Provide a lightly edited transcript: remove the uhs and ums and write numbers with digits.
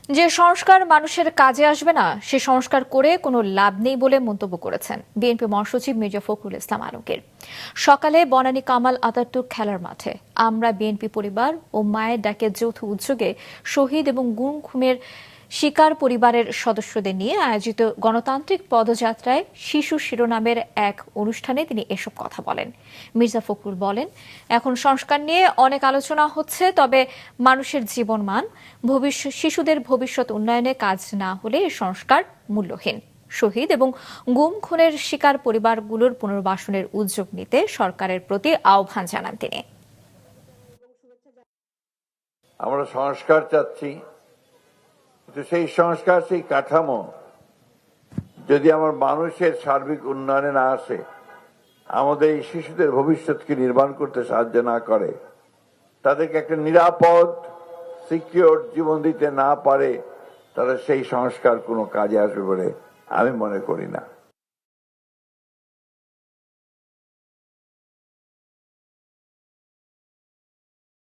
যে সংস্কার মানুষের কাজে আসবে না সে সংস্কার করে কোনো লাভ নেই বলে মন্তব্য করেছেন বিএনপি মহাসচিব মির্জা ফখরুল ইসলাম আলমগীর। সকালে বনানী কামাল আতাতুর্ক খেলার মাঠে আমরা বিএনপি পরিবার ও মায়ের ডাকে যৌথ উদ্যোগে শহীদ এবং গুম খুনের শিকার পরিবারের সদস্যদের নিয়ে আয়োজিত গণতান্ত্রিক পদযাত্রায় শিশু শিরোনামের এক অনুষ্ঠানে তিনি এসব কথা বলেন। মির্জা ফখরুল বলেন, এখন সংস্কার নিয়ে অনেক আলোচনা হচ্ছে, তবে মানুষের জীবনমান, শিশুদের ভবিষ্যৎ উন্নয়নে কাজ না হলে এই সংস্কার মূল্যহীন। শহীদ এবং গুম খুনের শিকার পরিবারগুলোর পুনর্বাসনের উদ্যোগ নিতে সরকারের প্রতি আহ্বান জানান তিনি। আমরা সংস্কার চাচ্ছি, সেই সংস্কার, সেই কাঠামো যদি আমার মানুষের সার্বিক উন্নয়নে না আসে, আমাদের এই শিশুদের ভবিষ্যৎকে নির্মাণ করতে সাহায্য না করে, তাদেরকে একটা নিরাপদ সিকিউর জীবন দিতে না পারে, তাহলে সেই সংস্কার কোনো কাজে আসবে বলে আমি মনে করি না।